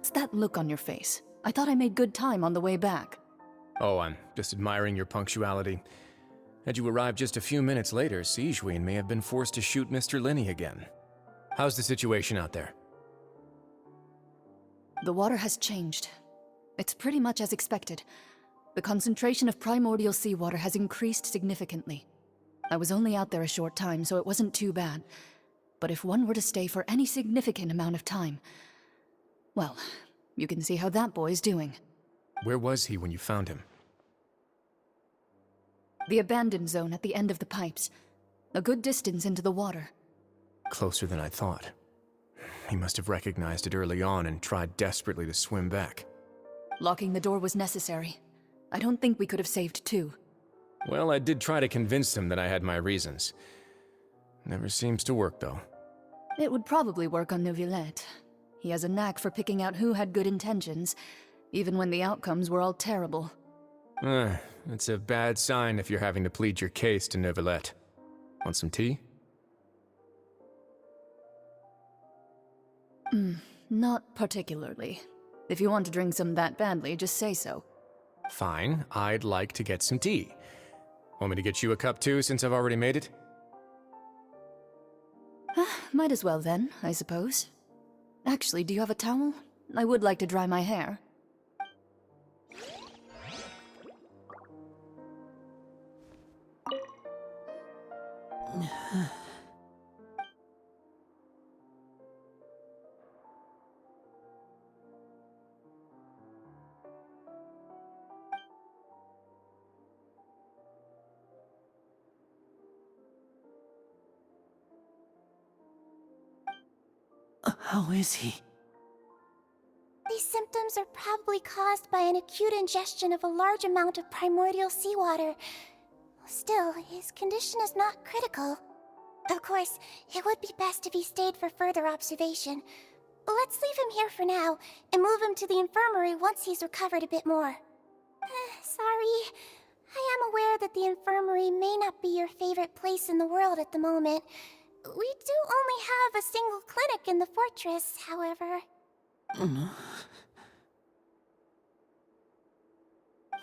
What's that look on your face? I thought I made good time on the way back. Oh, I'm just admiring your punctuality. Had you arrived just a few minutes later, Sijween may have been forced to shoot Mr. Linney again. How's the situation out there? The water has changed. It's pretty much as expected. The concentration of primordial seawater has increased significantly. I was only out there a short time, so it wasn't too bad. But if one were to stay for any significant amount of time, well, you can see how that boy's doing. Where was he when you found him? The abandoned zone at the end of the pipes. A good distance into the water. Closer than I thought. He must have recognized it early on and tried desperately to swim back. Locking the door was necessary. I don't think we could have saved two. Well, I did try to convince him that I had my reasons. Never seems to work, though. It would probably work on Neuvillette. He has a knack for picking out who had good intentions, even when the outcomes were all terrible. It's a bad sign if you're having to plead your case to Neuvillette. Want some tea? Not particularly. If you want to drink some that badly, just say so. Fine, I'd like to get some tea. Want me to get you a cup too, since I've already made it? Might as well then, I suppose. Actually, do you have a towel? I would like to dry my hair. How is he? These symptoms are probably caused by an acute ingestion of a large amount of primordial seawater. Still, his condition is not critical. Of course, it would be best if he stayed for further observation. Let's leave him here for now, and move him to the infirmary once he's recovered a bit more. Sorry. I am aware that the infirmary may not be your favorite place in the world at the moment. We do only have a single clinic in the fortress, however.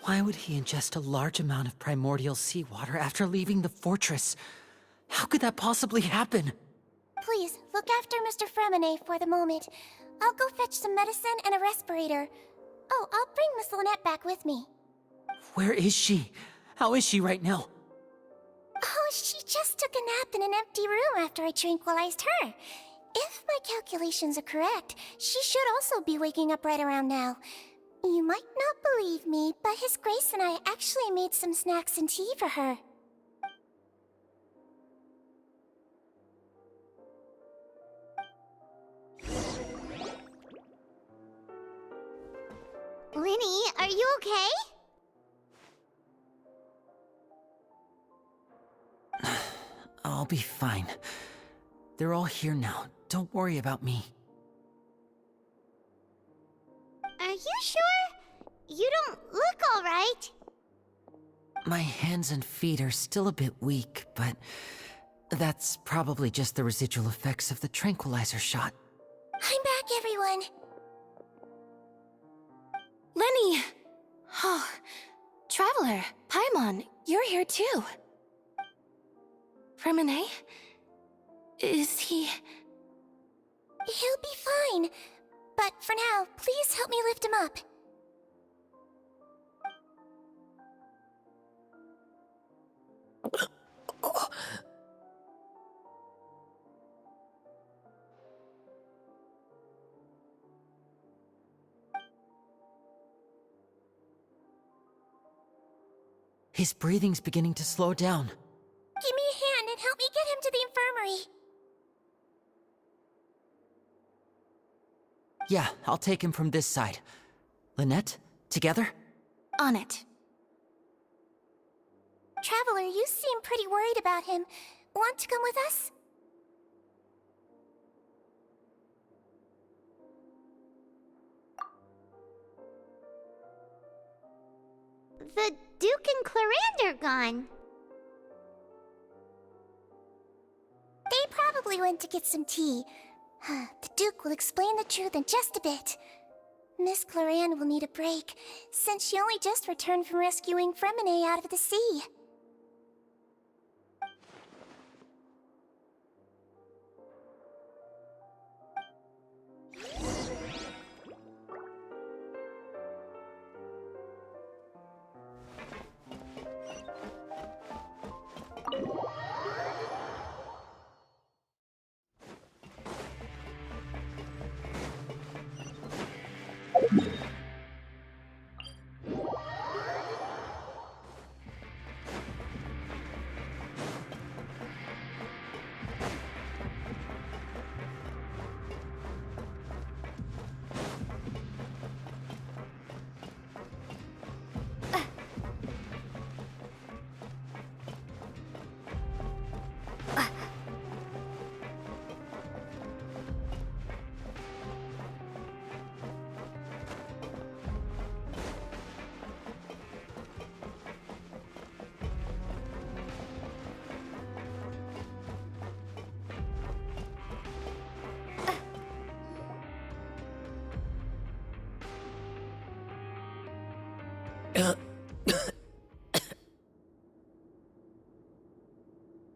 Why would he ingest a large amount of primordial seawater after leaving the fortress? How could that possibly happen? Please, look after Mr. Fréminet for the moment. I'll go fetch some medicine and a respirator. Oh, I'll bring Miss Lynette back with me. Where is she? How is she right now? Oh, she just took a nap in an empty room after I tranquilized her. If my calculations are correct, she should also be waking up right around now. You might not believe me, but His Grace and I actually made some snacks and tea for her. Linny, are you okay? I'll be fine. They're all here now. Don't worry about me. Are you sure? You don't look all right. My hands and feet are still a bit weak, but that's probably just the residual effects of the tranquilizer shot. I'm back, everyone. Lenny! Oh, Traveler, Paimon, you're here too. Fréminet? Is he... He'll be fine. But for now, please help me lift him up. His breathing's beginning to slow down. Give me a hand and help me get him to the infirmary. Yeah, I'll take him from this side. Lynette, together? On it. Traveler, you seem pretty worried about him. Want to come with us? The Duke and Clarande are gone. They probably went to get some tea. The Duke will explain the truth in just a bit. Miss Cloran will need a break, since she only just returned from rescuing Fréminet out of the sea.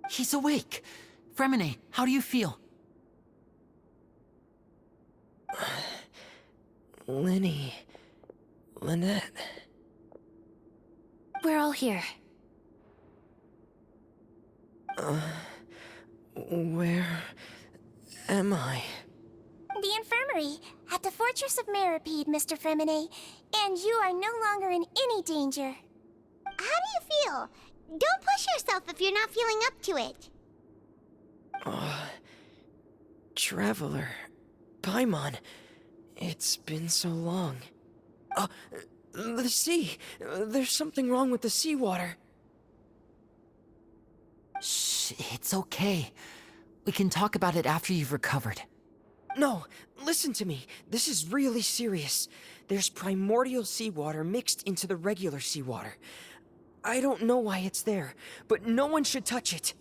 He's awake. Fréminet, how do you feel? Lenny... Lynette... We're all here. Where... am I? The infirmary, at the Fortress of Meripede, Mr. Fréminet, and you are no longer in any danger. How do you feel? Don't push yourself if you're not feeling up to it. Traveler... Paimon... It's been so long. The sea! There's something wrong with the seawater. Shh, it's okay. We can talk about it after you've recovered. No, listen to me. This is really serious. There's primordial seawater mixed into the regular seawater. I don't know why it's there, but no one should touch it.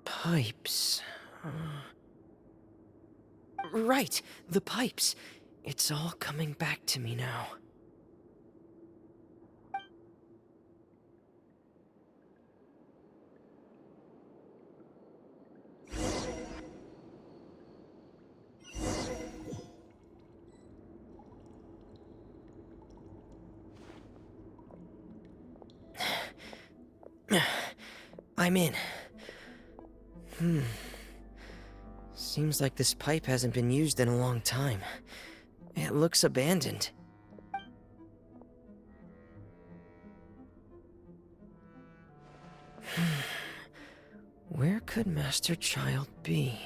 Pipes... Right, the pipes. It's all coming back to me now. I'm in. Seems like this pipe hasn't been used in a long time. It looks abandoned. Where could Master Child be?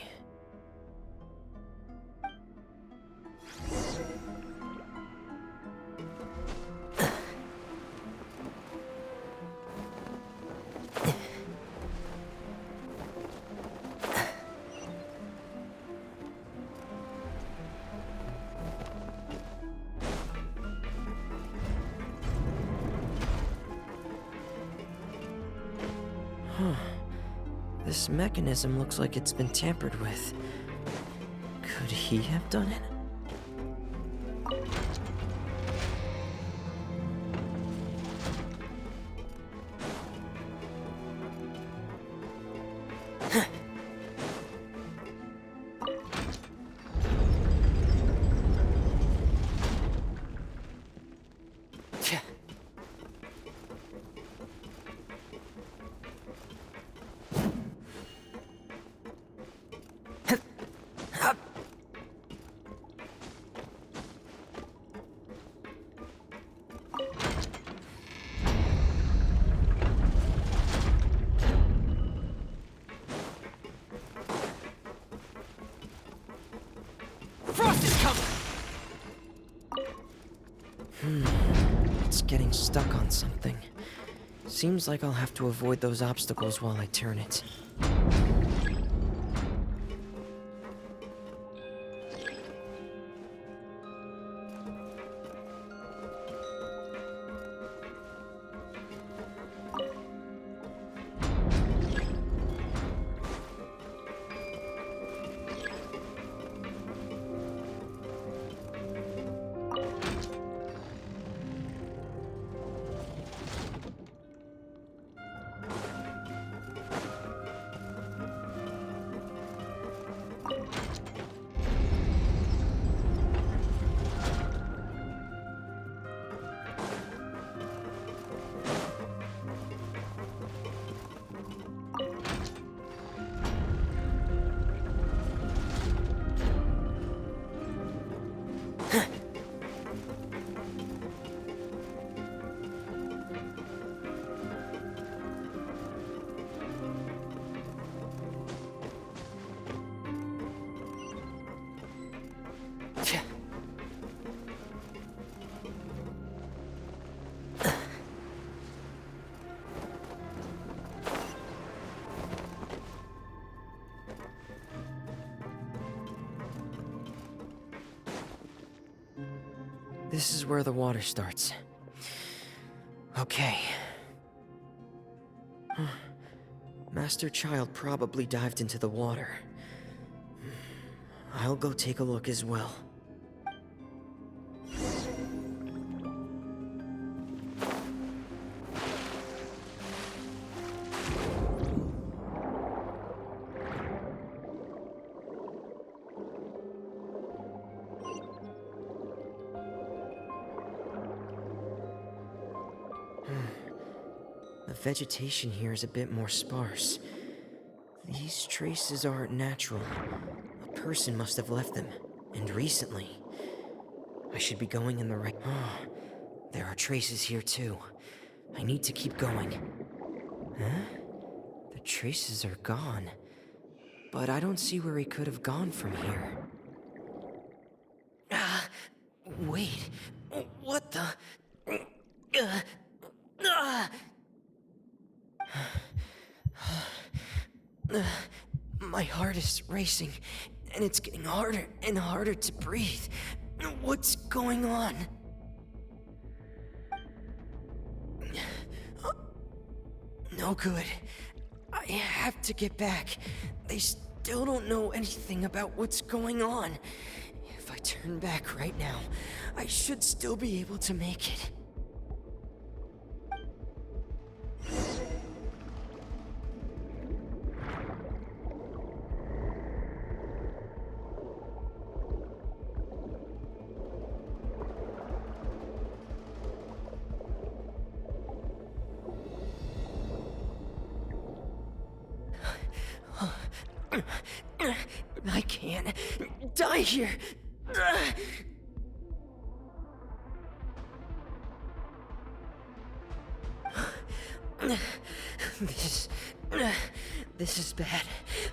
This mechanism looks like it's been tampered with. Could he have done it? Frost is coming! It's getting stuck on something. Seems like I'll have to avoid those obstacles while I turn it. This is where the water starts. Okay. Master Child probably dived into the water. I'll go take a look as well. The vegetation here is a bit more sparse. These traces aren't natural. A person must have left them, and recently. I should be going in the right... Oh, there are traces here too. I need to keep going. Huh? The traces are gone. But I don't see where he could have gone from here. Wait. What the... My heart is racing, and it's getting harder and harder to breathe. What's going on? No good. I have to get back. They still don't know anything about what's going on. If I turn back right now, I should still be able to make it. I can't die here. This is bad.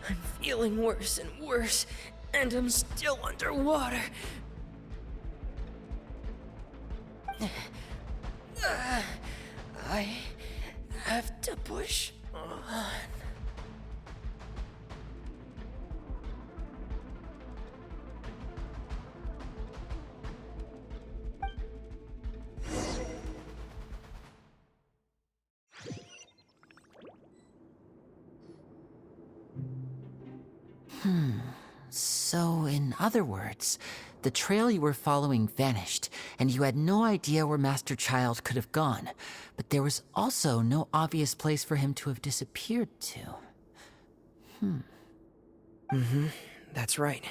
I'm feeling worse and worse, and I'm still underwater. I have to push on. So, in other words, the trail you were following vanished, and you had no idea where Master Child could have gone, but there was also no obvious place for him to have disappeared to. That's right.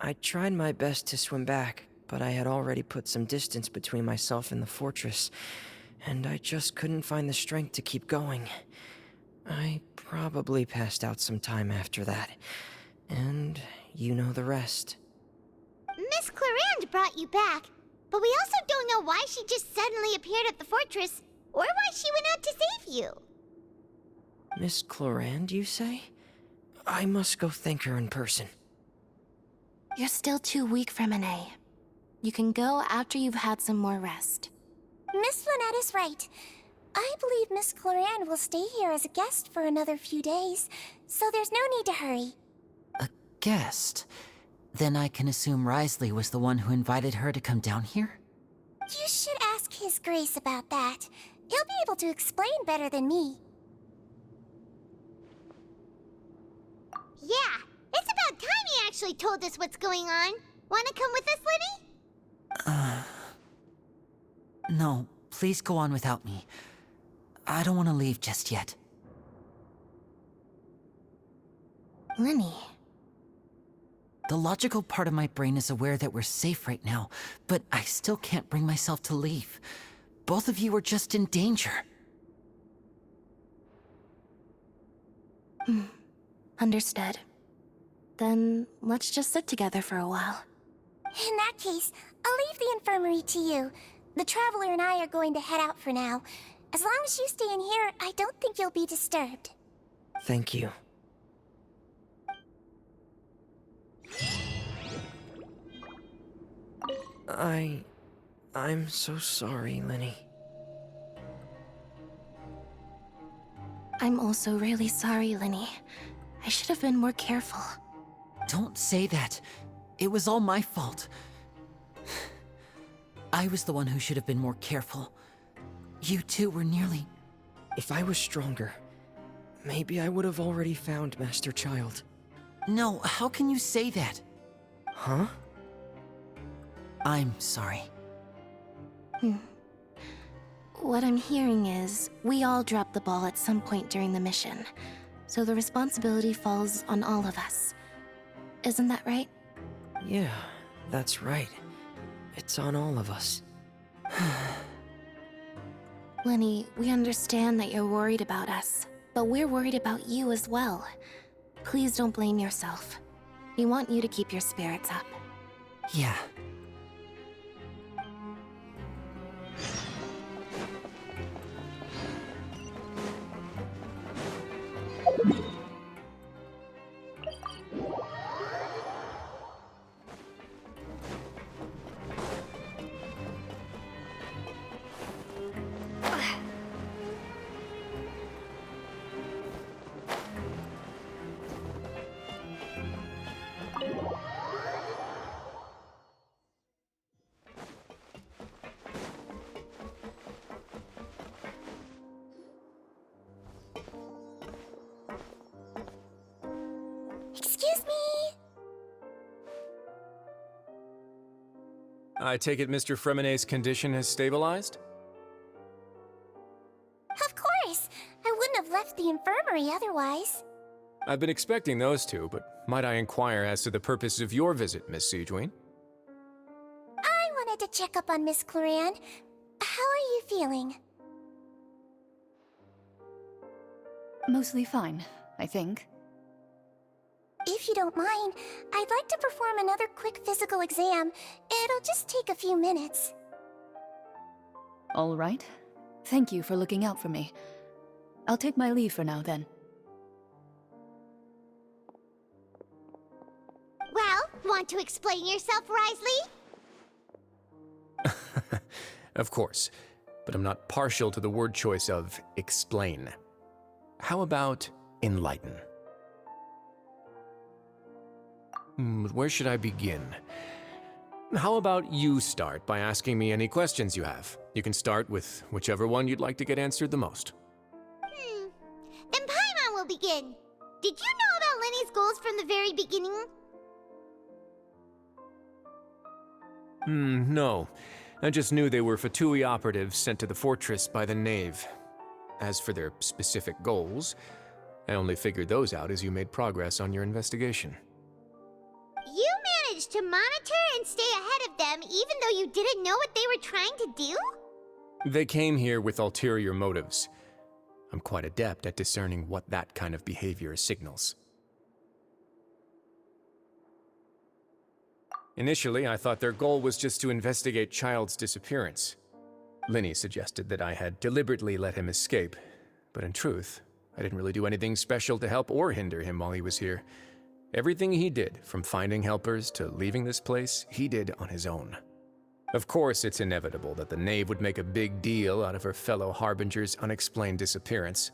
I tried my best to swim back, but I had already put some distance between myself and the fortress, and I just couldn't find the strength to keep going. I probably passed out some time after that, and you know the rest. Miss Clarande brought you back, but we also don't know why she just suddenly appeared at the fortress, or why she went out to save you. Miss Clarande, you say? I must go thank her in person. You're still too weak, Fréminet. You can go after you've had some more rest. Miss Lynette is right. I believe Miss Clarande will stay here as a guest for another few days, so there's no need to hurry. A guest? Then I can assume Risley was the one who invited her to come down here? You should ask His Grace about that. He'll be able to explain better than me. Yeah, it's about time he actually told us what's going on. Wanna come with us, Lenny? No, please go on without me. I don't want to leave just yet. Lenny. The logical part of my brain is aware that we're safe right now, but I still can't bring myself to leave. Both of you are just in danger. Understood. Then let's just sit together for a while. In that case, I'll leave the infirmary to you. The Traveler and I are going to head out for now. As long as you stay in here, I don't think you'll be disturbed. Thank you. I'm so sorry, Lenny. I'm also really sorry, Lenny. I should have been more careful. Don't say that. It was all my fault. I was the one who should have been more careful. You two were nearly... If I was stronger, maybe I would have already found Master Child. No, how can you say that? Huh? I'm sorry. What I'm hearing is, we all dropped the ball at some point during the mission, so the responsibility falls on all of us. Isn't that right? Yeah, that's right. It's on all of us. Lenny, we understand that you're worried about us, but we're worried about you as well. Please don't blame yourself. We want you to keep your spirits up. Yeah. Excuse me! I take it Mr. Fréminet's condition has stabilized? Of course! I wouldn't have left the infirmary otherwise. I've been expecting those two, but might I inquire as to the purpose of your visit, Miss Sigewinne? I wanted to check up on Miss Cloran. How are you feeling? Mostly fine, I think. If you don't mind, I'd like to perform another quick physical exam. It'll just take a few minutes. All right. Thank you for looking out for me. I'll take my leave for now, then. Well, want to explain yourself, Risley? Of course, but I'm not partial to the word choice of explain. How about enlighten? Where should I begin? How about you start by asking me any questions you have? You can start with whichever one you'd like to get answered the most. Then Paimon will begin. Did you know about Lenny's goals from the very beginning? No. I just knew they were Fatui operatives sent to the fortress by the Knave. As for their specific goals, I only figured those out as you made progress on your investigation. You managed to monitor and stay ahead of them even though you didn't know what they were trying to do? They came here with ulterior motives. I'm quite adept at discerning what that kind of behavior signals. Initially, I thought their goal was just to investigate Child's disappearance. Lenny suggested that I had deliberately let him escape, but in truth, I didn't really do anything special to help or hinder him while he was here. Everything he did, from finding helpers to leaving this place, he did on his own. Of course, it's inevitable that the Knave would make a big deal out of her fellow Harbinger's unexplained disappearance.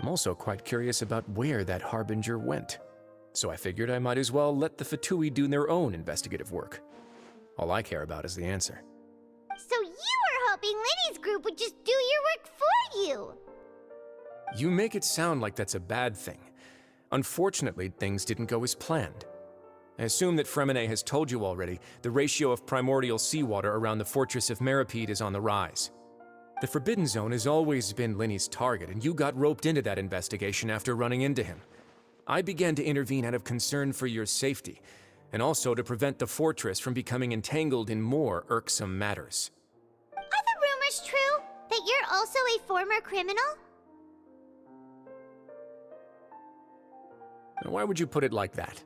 I'm also quite curious about where that Harbinger went, so I figured I might as well let the Fatui do their own investigative work. All I care about is the answer. So you were hoping Lenny's group would just do your work for you! You make it sound like that's a bad thing. Unfortunately, things didn't go as planned. I assume that Fréminet has told you already the ratio of primordial seawater around the fortress of Meripede is on the rise. The Forbidden Zone has always been Lenny's target, and you got roped into that investigation after running into him. I began to intervene out of concern for your safety, and also to prevent the fortress from becoming entangled in more irksome matters. Are the rumors true? That you're also a former criminal? Now, why would you put it like that?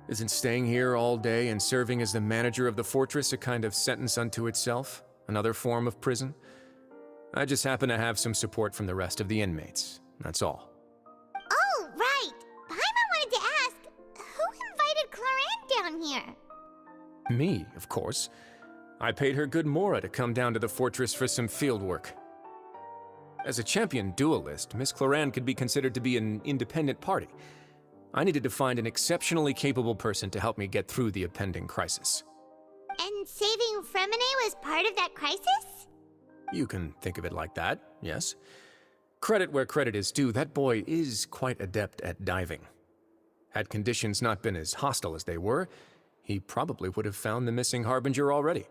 Isn't staying here all day and serving as the manager of the fortress a kind of sentence unto itself? Another form of prison? I just happen to have some support from the rest of the inmates. That's all. Oh, right! Paimon wanted to ask, who invited Cloran down here? Me, of course. I paid her good mora to come down to the fortress for some field work. As a champion duelist, Miss Cloran could be considered to be an independent party. I needed to find an exceptionally capable person to help me get through the impending crisis. And mean saving Fréminet was part of that crisis? You can think of it like that, yes. Credit where credit is due, that boy is quite adept at diving. Had conditions not been as hostile as they were, he probably would have found the missing Harbinger already.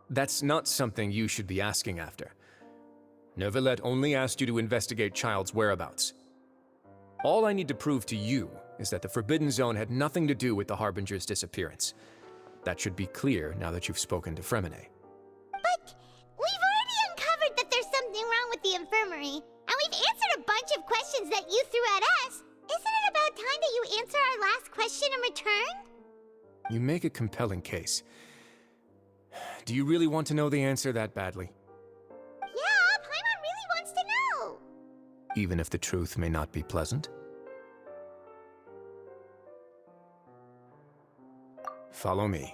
That's not something you should be asking after. Neuvillette only asked you to investigate Child's whereabouts. All I need to prove to you is that the Forbidden Zone had nothing to do with the Harbinger's disappearance. That should be clear now that you've spoken to Fréminet. But we've already uncovered that there's something wrong with the infirmary, and we've answered a bunch of questions that you threw at us. Isn't it about time that you answer our last question in return? You make a compelling case. Do you really want to know the answer that badly? Yeah, Paimon really wants to know. Even if the truth may not be pleasant? Follow me.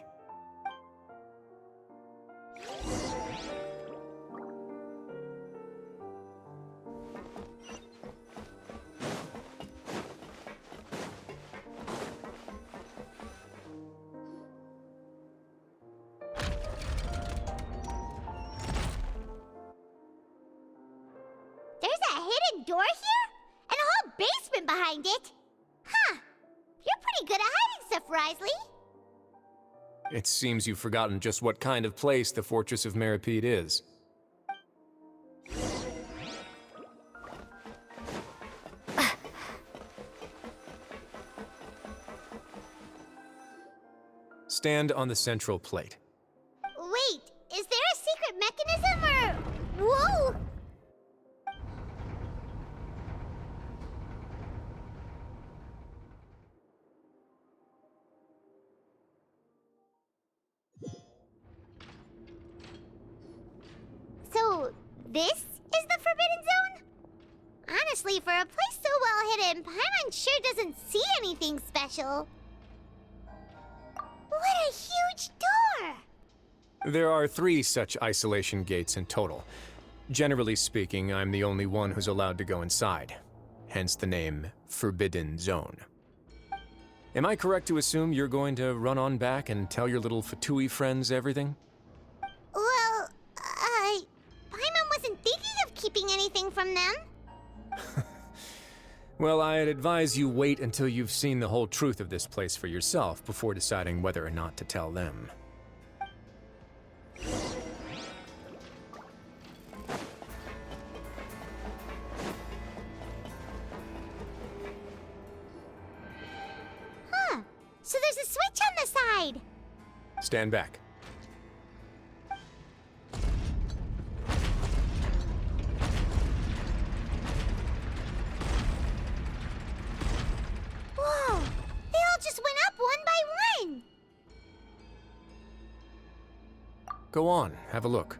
There's a hidden door here? And a whole basement behind it? Huh. You're pretty good at hiding stuff, Risley. It seems you've forgotten just what kind of place the Fortress of Meripede is. Stand on the central plate. Wait, is there a secret mechanism or... Whoa! So, this is the Forbidden Zone? Honestly, for a place so well hidden, Paimon sure doesn't see anything special. What a huge door! There are 3 such isolation gates in total. Generally speaking, I'm the only one who's allowed to go inside. Hence the name Forbidden Zone. Am I correct to assume you're going to run on back and tell your little Fatui friends everything? Well, Paimon wasn't thinking of keeping anything from them. Well, I'd advise you wait until you've seen the whole truth of this place for yourself before deciding whether or not to tell them. Huh. So there's a switch on the side. Stand back. Whoa! They all just went up one by one! Go on, have a look.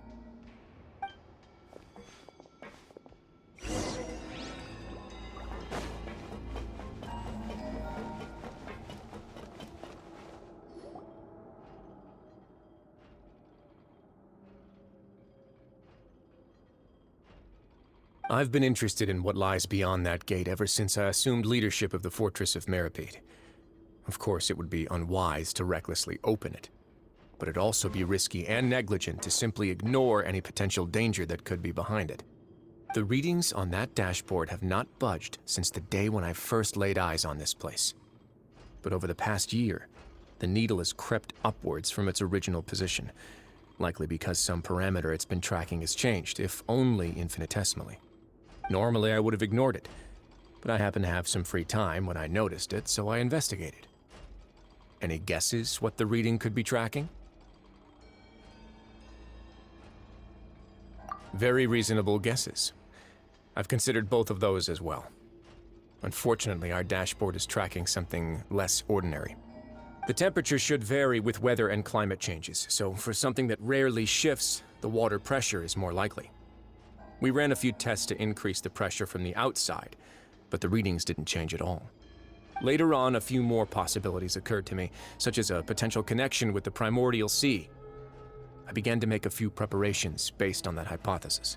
I've been interested in what lies beyond that gate ever since I assumed leadership of the Fortress of Meripede. Of course, it would be unwise to recklessly open it, but it'd also be risky and negligent to simply ignore any potential danger that could be behind it. The readings on that dashboard have not budged since the day when I first laid eyes on this place. But over the past year, the needle has crept upwards from its original position, likely because some parameter it's been tracking has changed, if only infinitesimally. Normally, I would have ignored it, but I happened to have some free time when I noticed it, so I investigated. Any guesses what the reading could be tracking? Very reasonable guesses. I've considered both of those as well. Unfortunately, our dashboard is tracking something less ordinary. The temperature should vary with weather and climate changes, so for something that rarely shifts, the water pressure is more likely. We ran a few tests to increase the pressure from the outside, but the readings didn't change at all. Later on, a few more possibilities occurred to me, such as a potential connection with the primordial sea. I began to make a few preparations based on that hypothesis.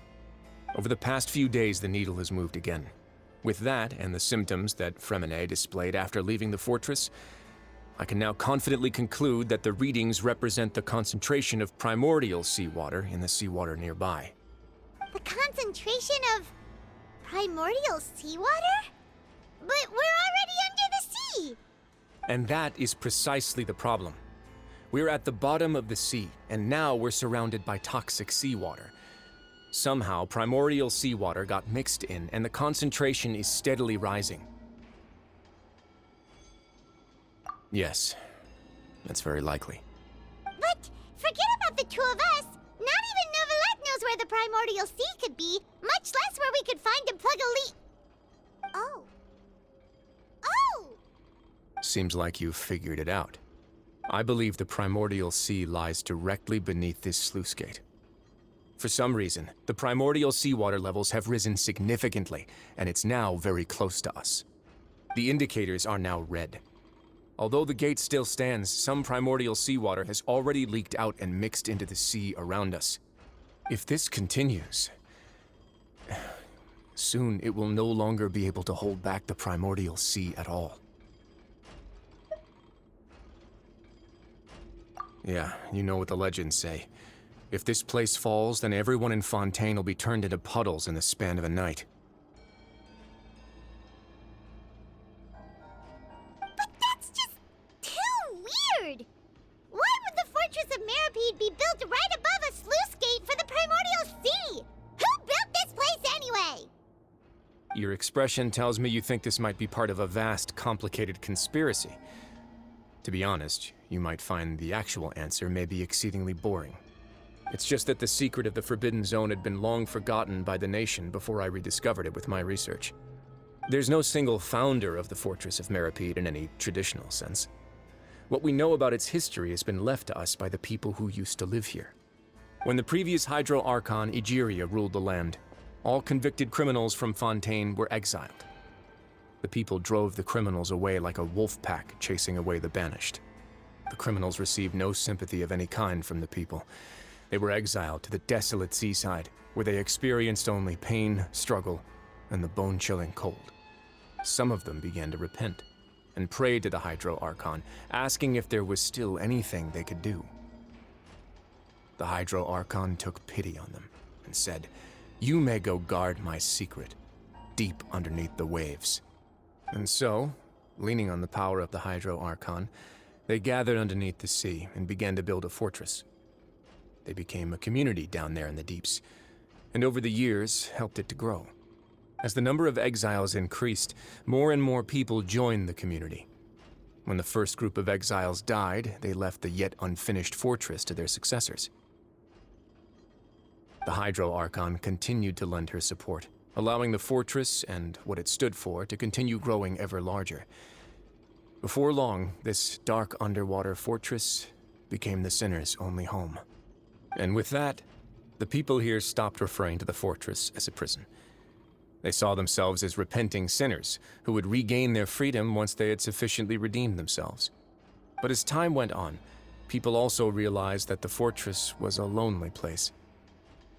Over the past few days, the needle has moved again. With that, and the symptoms that Fréminet displayed after leaving the fortress, I can now confidently conclude that the readings represent the concentration of primordial seawater in the seawater nearby. The concentration of primordial seawater? But we're already under the sea! And that is precisely the problem. We're at the bottom of the sea, and now we're surrounded by toxic seawater. Somehow, primordial seawater got mixed in, and the concentration is steadily rising. Yes, that's very likely. But forget about the two of us! Not even Novelette knows where the primordial sea could be, much less where we could find and plug a leak. Oh. Oh! Seems like you've figured it out. I believe the primordial sea lies directly beneath this sluice gate. For some reason, the primordial seawater levels have risen significantly, and it's now very close to us. The indicators are now red. Although the gate still stands, some primordial seawater has already leaked out and mixed into the sea around us. If this continues, soon it will no longer be able to hold back the primordial sea at all. Yeah, you know what the legends say. If this place falls, then everyone in Fontaine will be turned into puddles in the span of a night. But that's just too weird! Why would the Fortress of Meripede be built right above a sluice gate for the primordial sea? Who built this place anyway? Your expression tells me you think this might be part of a vast, complicated conspiracy. To be honest, you might find the actual answer may be exceedingly boring. It's just that the secret of the Forbidden Zone had been long forgotten by the nation before I rediscovered it with my research. There's no single founder of the Fortress of Meripede in any traditional sense. What we know about its history has been left to us by the people who used to live here. When the previous Hydro Archon Egeria ruled the land, all convicted criminals from Fontaine were exiled. The people drove the criminals away like a wolf pack chasing away the banished. The criminals received no sympathy of any kind from the people. They were exiled to the desolate seaside, where they experienced only pain, struggle, and the bone-chilling cold. Some of them began to repent, and prayed to the Hydro Archon, asking if there was still anything they could do. The Hydro Archon took pity on them, and said, "You may go guard my secret, deep underneath the waves." And so, leaning on the power of the Hydro Archon, they gathered underneath the sea and began to build a fortress. They became a community down there in the deeps, and over the years helped it to grow. As the number of exiles increased, more and more people joined the community. When the first group of exiles died, they left the yet unfinished fortress to their successors. The Hydro Archon continued to lend her support, allowing the fortress and what it stood for to continue growing ever larger. Before long, this dark underwater fortress became the sinner's only home. And with that, the people here stopped referring to the fortress as a prison. They saw themselves as repenting sinners who would regain their freedom once they had sufficiently redeemed themselves. But as time went on, people also realized that the fortress was a lonely place.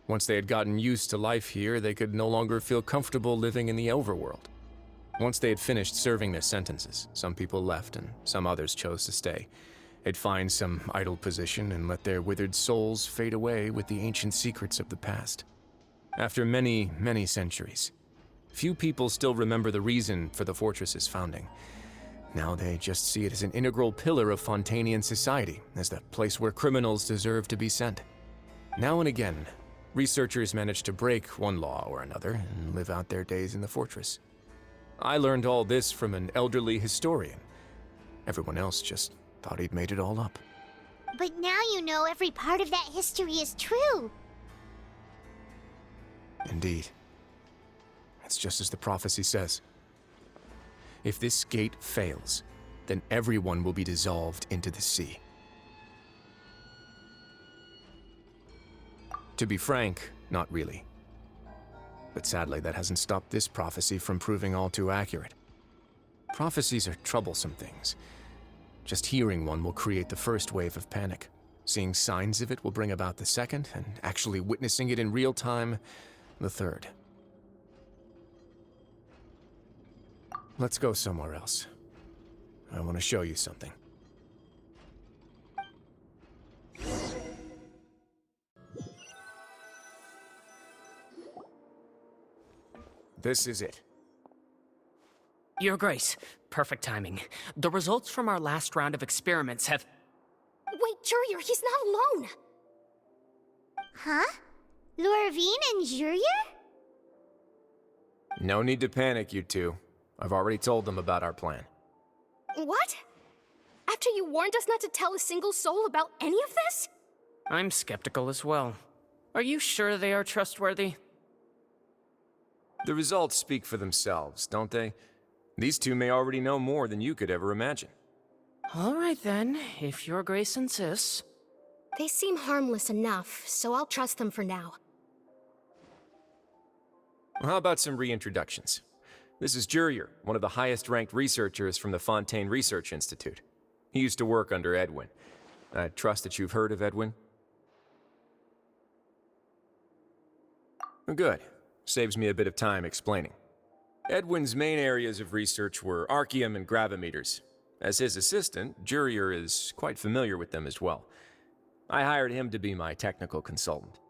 Once they had gotten used to life here, they could no longer feel comfortable living in the overworld. Once they had finished serving their sentences, some people left and some others chose to stay. They'd find some idle position and let their withered souls fade away with the ancient secrets of the past. After many, many centuries, few people still remember the reason for the fortress's founding. Now they just see it as an integral pillar of Fontainian society, as the place where criminals deserve to be sent. Now and again, researchers manage to break one law or another and live out their days in the fortress. I learned all this from an elderly historian. Everyone else just thought he'd made it all up. But now you know every part of that history is true. Indeed. It's just as the prophecy says. If this gate fails, then everyone will be dissolved into the sea. To be frank, not really. But sadly, that hasn't stopped this prophecy from proving all too accurate. Prophecies are troublesome things. Just hearing one will create the first wave of panic. Seeing signs of it will bring about the second, and actually witnessing it in real time, the third. Let's go somewhere else. I want to show you something. this is it. Your Grace, perfect timing. The results from our last round of experiments have... Wait, Jurier, he's not alone! Huh? Lorvine and Jurier? No need to panic, you two. I've already told them about our plan. What? After you warned us not to tell a single soul about any of this? I'm skeptical as well. Are you sure they are trustworthy? The results speak for themselves, don't they? These two may already know more than you could ever imagine. All right then, if Your Grace insists. They seem harmless enough, so I'll trust them for now. How about some reintroductions? This is Jurier, one of the highest-ranked researchers from the Fontaine Research Institute. He used to work under Edwin. I trust that you've heard of Edwin? Good. Saves me a bit of time explaining. Edwin's main areas of research were archaeum and gravimeters. As his assistant, Jurier is quite familiar with them as well. I hired him to be my technical consultant.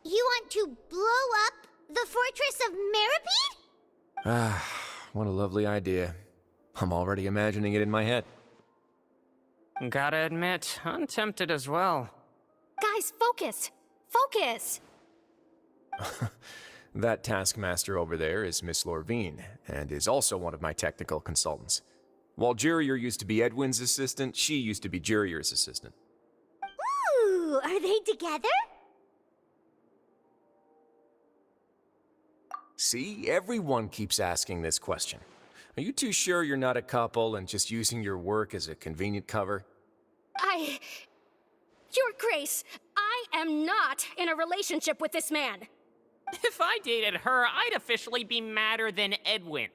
You want to blow up the fortress of Meripede? Ah, what a lovely idea. I'm already imagining it in my head. Gotta admit, I'm tempted as well. Guys, focus! Focus! That taskmaster over there is Miss Lorvine, and is also one of my technical consultants. While Jurier used to be Edwin's assistant, she used to be Jurier's assistant. Ooh, are they together? See, everyone keeps asking this question. Are you too sure you're not a couple and just using your work as a convenient cover? Your Grace, I am not in a relationship with this man. If I dated her, I'd officially be madder than Edwin.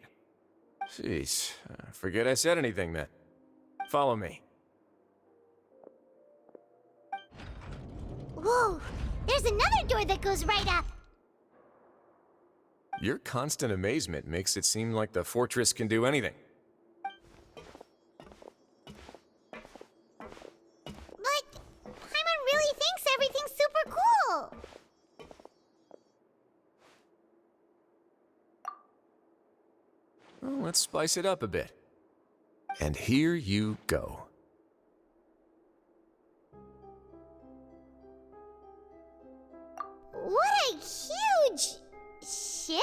Jeez, forget I said anything then. Follow me. Whoa, there's another door that goes right up. Your constant amazement makes it seem like the fortress can do anything. But Paimon really thinks everything's super cool. Well, let's spice it up a bit. And here you go. What a huge ship?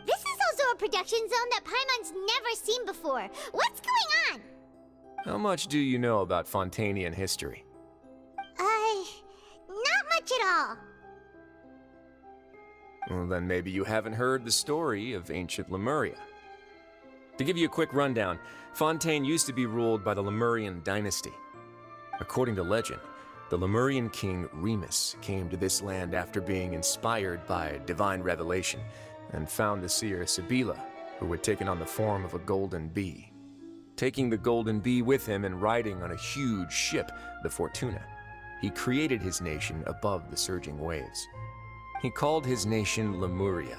This is also a production zone that Paimon's never seen before. What's going on? How much do you know about Fontainian history? Not much at all. Well, then maybe you haven't heard the story of ancient Lemuria. To give you a quick rundown, Fontaine used to be ruled by the Lemurian dynasty. According to legend, the Lemurian king Remus came to this land after being inspired by divine revelation and found the seer Sibila, who had taken on the form of a golden bee. Taking the golden bee with him and riding on a huge ship, the Fortuna, he created his nation above the surging waves. He called his nation Lemuria,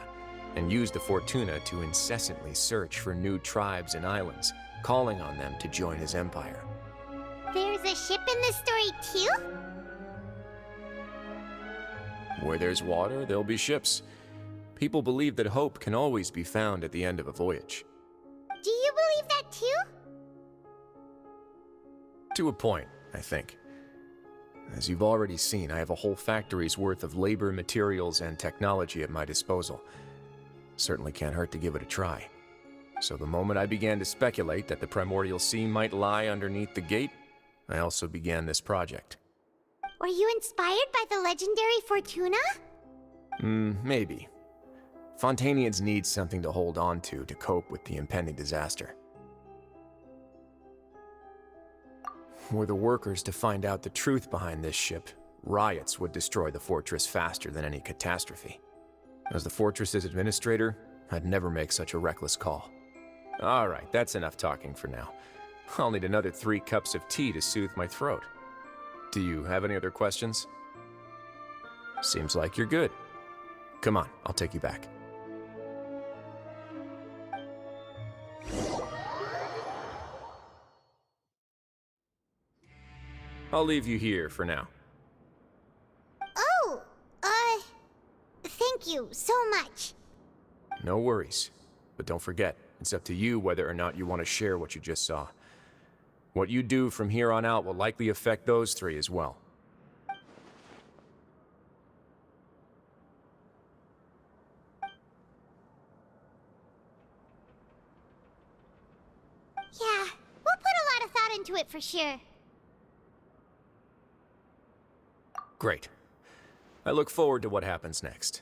and used the Fortuna to incessantly search for new tribes and islands, calling on them to join his empire. There's a ship in this story too? Where there's water, there'll be ships. People believe that hope can always be found at the end of a voyage. Do you believe that too? To a point, I think. As you've already seen, I have a whole factory's worth of labor, materials, and technology at my disposal. Certainly can't hurt to give it a try. So the moment I began to speculate that the Primordial Sea might lie underneath the gate, I also began this project. Were you inspired by the legendary Fortuna? Maybe. Fontainians need something to hold on to cope with the impending disaster. Were the workers to find out the truth behind this ship, riots would destroy the fortress faster than any catastrophe. As the fortress's administrator, I'd never make such a reckless call. All right, that's enough talking for now. I'll need another 3 cups of tea to soothe my throat. Do you have any other questions? Seems like you're good. Come on, I'll take you back. I'll leave you here for now. Oh, thank you so much. No worries. But don't forget, it's up to you whether or not you want to share what you just saw. What you do from here on out will likely affect those three as well. Yeah, we'll put a lot of thought into it for sure. Great. I look forward to what happens next.